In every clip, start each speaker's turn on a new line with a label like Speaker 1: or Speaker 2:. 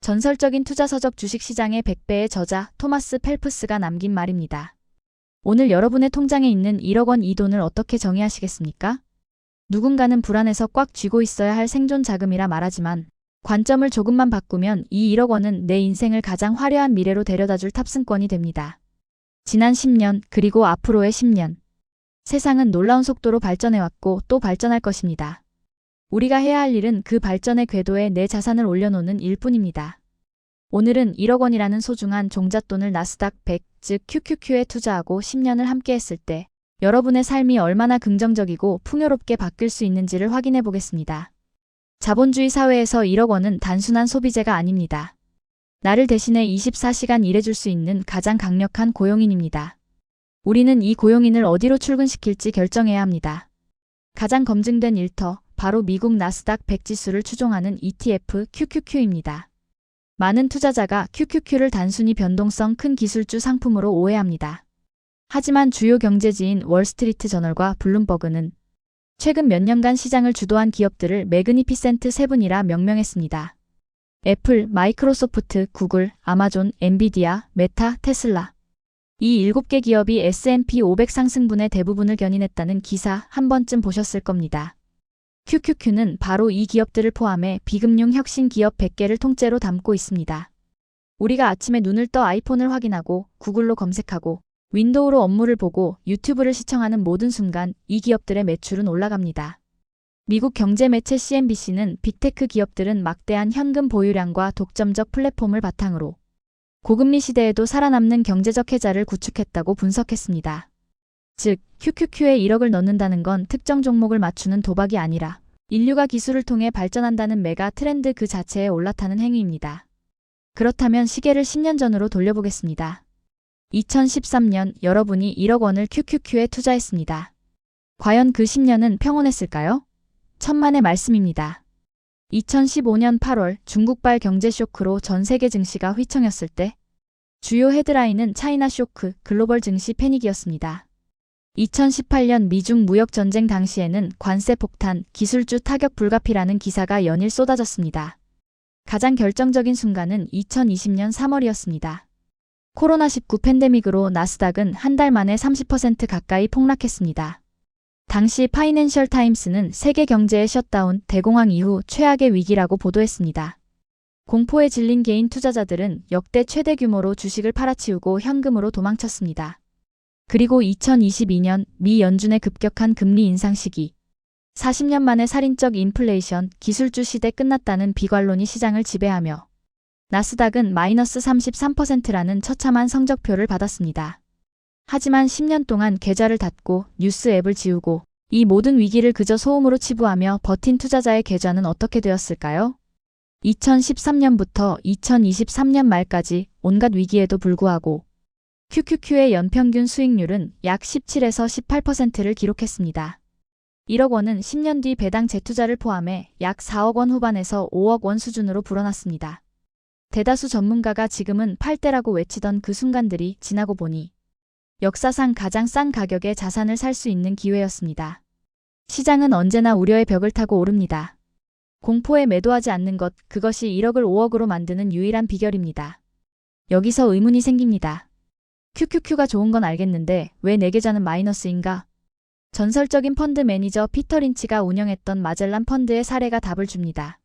Speaker 1: 전설적인 투자서적 주식시장의 100배의 저자 토마스 펠프스가 남긴 말입니다. 오늘 여러분의 통장에 있는 1억 원 이 돈을 어떻게 정의하시겠습니까? 누군가는 불안해서 꽉 쥐고 있어야 할 생존 자금이라 말하지만 관점을 조금만 바꾸면 이 1억 원은 내 인생을 가장 화려한 미래로 데려다줄 탑승권이 됩니다. 지난 10년 그리고 앞으로의 10년. 세상은 놀라운 속도로 발전해왔고 또 발전할 것입니다. 우리가 해야 할 일은 그 발전의 궤도에 내 자산을 올려놓는 일뿐입니다. 오늘은 1억 원이라는 소중한 종잣돈을 나스닥 100, 즉 QQQ에 투자하고 10년을 함께 했을 때 여러분의 삶이 얼마나 긍정적이고 풍요롭게 바뀔 수 있는지를 확인해 보겠습니다. 자본주의 사회에서 1억 원은 단순한 소비재가 아닙니다. 나를 대신해 24시간 일해줄 수 있는 가장 강력한 고용인입니다. 우리는 이 고용인을 어디로 출근시킬지 결정해야 합니다. 가장 검증된 일터, 바로 미국 나스닥 100 지수를 추종하는 ETF QQQ입니다. 많은 투자자가 QQQ를 단순히 변동성 큰 기술주 상품으로 오해합니다. 하지만 주요 경제지인 월스트리트 저널과 블룸버그는 최근 몇 년간 시장을 주도한 기업들을 매그니피센트 세븐이라 명명했습니다. 애플, 마이크로소프트, 구글, 아마존, 엔비디아, 메타, 테슬라. 이 7개 기업이 S&P 500 상승분의 대부분을 견인했다는 기사 한 번쯤 보셨을 겁니다. QQQ는 바로 이 기업들을 포함해 비금융 혁신 기업 100개를 통째로 담고 있습니다. 우리가 아침에 눈을 떠 아이폰을 확인하고 구글로 검색하고 윈도우로 업무를 보고 유튜브를 시청하는 모든 순간 이 기업들의 매출은 올라갑니다. 미국 경제 매체 CNBC는 빅테크 기업들은 막대한 현금 보유량과 독점적 플랫폼을 바탕으로 고금리 시대에도 살아남는 경제적 해자를 구축했다고 분석했습니다. 즉, QQQ에 1억을 넣는다는 건 특정 종목을 맞추는 도박이 아니라 인류가 기술을 통해 발전한다는 메가 트렌드 그 자체에 올라타는 행위입니다. 그렇다면 시계를 10년 전으로 돌려보겠습니다. 2013년 여러분이 1억 원을 QQQ에 투자했습니다. 과연 그 10년은 평온했을까요? 천만의 말씀입니다. 2015년 8월 중국발 경제 쇼크로 전 세계 증시가 휘청였을 때 주요 헤드라인은 차이나 쇼크, 글로벌 증시 패닉이었습니다. 2018년 미중 무역 전쟁 당시에는 관세 폭탄, 기술주 타격 불가피라는 기사가 연일 쏟아졌습니다. 가장 결정적인 순간은 2020년 3월이었습니다. 코로나19 팬데믹으로 나스닥은 한 달 만에 30% 가까이 폭락했습니다. 당시 파이낸셜 타임스는 세계 경제의 셧다운, 대공황 이후 최악의 위기라고 보도했습니다. 공포에 질린 개인 투자자들은 역대 최대 규모로 주식을 팔아치우고 현금으로 도망쳤습니다. 그리고 2022년 미 연준의 급격한 금리 인상 시기, 40년 만에 살인적 인플레이션, 기술주 시대 끝났다는 비관론이 시장을 지배하며 나스닥은 마이너스 33%라는 처참한 성적표를 받았습니다. 하지만 10년 동안 계좌를 닫고 뉴스 앱을 지우고 이 모든 위기를 그저 소음으로 치부하며 버틴 투자자의 계좌는 어떻게 되었을까요? 2013년부터 2023년 말까지 온갖 위기에도 불구하고 QQQ의 연평균 수익률은 약 17에서 18%를 기록했습니다. 1억 원은 10년 뒤 배당 재투자를 포함해 약 4억 원 후반에서 5억 원 수준으로 불어났습니다. 대다수 전문가가 지금은 팔 때라고 외치던 그 순간들이 지나고 보니 역사상 가장 싼 가격에 자산을 살 수 있는 기회였습니다. 시장은 언제나 우려의 벽을 타고 오릅니다. 공포에 매도하지 않는 것, 그것이 1억을 5억으로 만드는 유일한 비결입니다. 여기서 의문이 생깁니다. QQQ가 좋은 건 알겠는데 왜 내 계좌는 마이너스인가? 전설적인 펀드 매니저 피터 린치가 운영했던 마젤란 펀드의 사례가 답을 줍니다.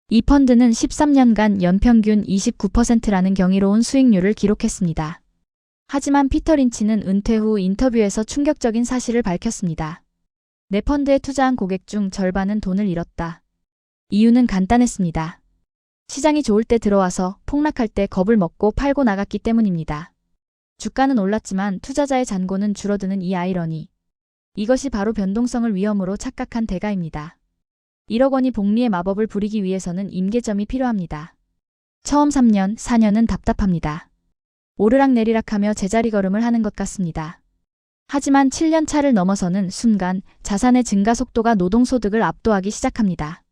Speaker 1: 이 펀드는 13년간 연평균 29%라는 경이로운 수익률을 기록했습니다. 하지만 피터 린치는 은퇴 후 인터뷰에서 충격적인 사실을 밝혔습니다. 내 펀드에 투자한 고객 중 절반은 돈을 잃었다. 이유는 간단했습니다. 시장이 좋을 때 들어와서 폭락할 때 겁을 먹고 팔고 나갔기 때문입니다. 주가는 올랐지만 투자자의 잔고는 줄어드는 이 아이러니. 이것이 바로 변동성을 위험으로 착각한 대가입니다. 1억 원이 복리의 마법을 부리기 위해서는 임계점이 필요합니다. 처음 3년, 4년은 답답합니다. 오르락내리락하며 제자리 걸음을 하는 것 같습니다. 하지만 7년 차를 넘어서는 순간 자산의 증가 속도가 노동소득을 압도하기 시작합니다.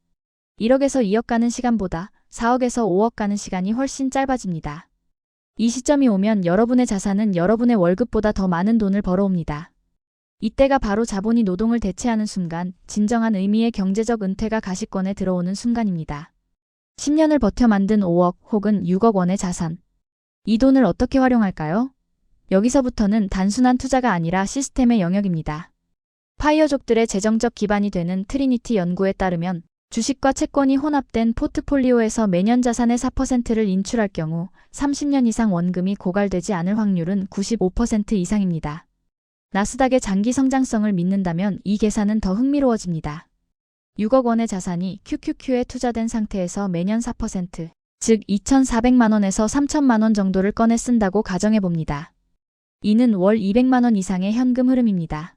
Speaker 1: 1억에서 2억 가는 시간보다 4억에서 5억 가는 시간이 훨씬 짧아집니다. 이 시점이 오면 여러분의 자산은 여러분의 월급보다 더 많은 돈을 벌어옵니다. 이때가 바로 자본이 노동을 대체하는 순간, 진정한 의미의 경제적 은퇴가 가시권에 들어오는 순간입니다. 10년을 버텨 만든 5억 혹은 6억 원의 자산. 이 돈을 어떻게 활용할까요? 여기서부터는 단순한 투자가 아니라 시스템의 영역입니다. 파이어족들의 재정적 기반이 되는 트리니티 연구에 따르면 주식과 채권이 혼합된 포트폴리오에서 매년 자산의 4%를 인출할 경우 30년 이상 원금이 고갈되지 않을 확률은 95% 이상입니다. 나스닥의 장기 성장성을 믿는다면 이 계산은 더 흥미로워집니다. 6억 원의 자산이 QQQ에 투자된 상태에서 매년 4%, 즉 2,400만 원에서 3,000만 원 정도를 꺼내 쓴다고 가정해 봅니다. 이는 월 200만 원 이상의 현금 흐름입니다.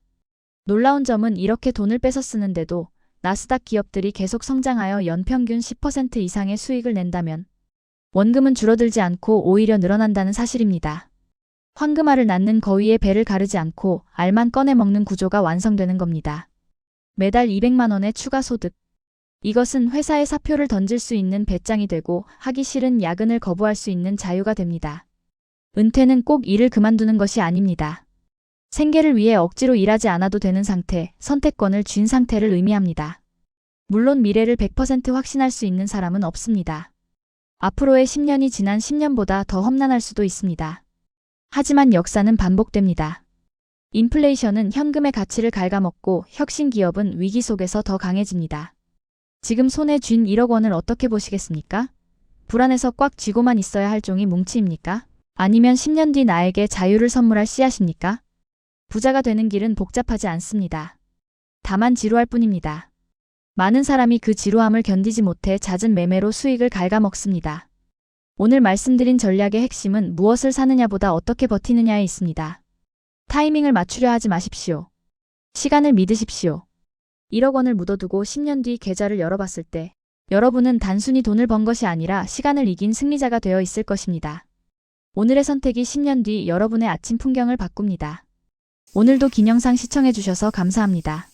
Speaker 1: 놀라운 점은 이렇게 돈을 빼서 쓰는데도 나스닥 기업들이 계속 성장하여 연평균 10% 이상의 수익을 낸다면 원금은 줄어들지 않고 오히려 늘어난다는 사실입니다. 황금알을 낳는 거위의 배를 가르지 않고 알만 꺼내 먹는 구조가 완성되는 겁니다. 매달 200만 원의 추가 소득. 이것은 회사에 사표를 던질 수 있는 배짱이 되고 하기 싫은 야근을 거부할 수 있는 자유가 됩니다. 은퇴는 꼭 일을 그만두는 것이 아닙니다. 생계를 위해 억지로 일하지 않아도 되는 상태, 선택권을 쥔 상태를 의미합니다. 물론 미래를 100% 확신할 수 있는 사람은 없습니다. 앞으로의 10년이 지난 10년보다 더 험난할 수도 있습니다. 하지만 역사는 반복됩니다. 인플레이션은 현금의 가치를 갉아먹고 혁신 기업은 위기 속에서 더 강해집니다. 지금 손에 쥔 1억 원을 어떻게 보시겠습니까? 불안해서 꽉 쥐고만 있어야 할 종이 뭉치입니까? 아니면 10년 뒤 나에게 자유를 선물할 씨앗입니까? 부자가 되는 길은 복잡하지 않습니다. 다만 지루할 뿐입니다. 많은 사람이 그 지루함을 견디지 못해 잦은 매매로 수익을 갉아먹습니다. 오늘 말씀드린 전략의 핵심은 무엇을 사느냐보다 어떻게 버티느냐에 있습니다. 타이밍을 맞추려 하지 마십시오. 시간을 믿으십시오. 1억 원을 묻어두고 10년 뒤 계좌를 열어봤을 때 여러분은 단순히 돈을 번 것이 아니라 시간을 이긴 승리자가 되어 있을 것입니다. 오늘의 선택이 10년 뒤 여러분의 아침 풍경을 바꿉니다. 오늘도 긴 영상 시청해주셔서 감사합니다.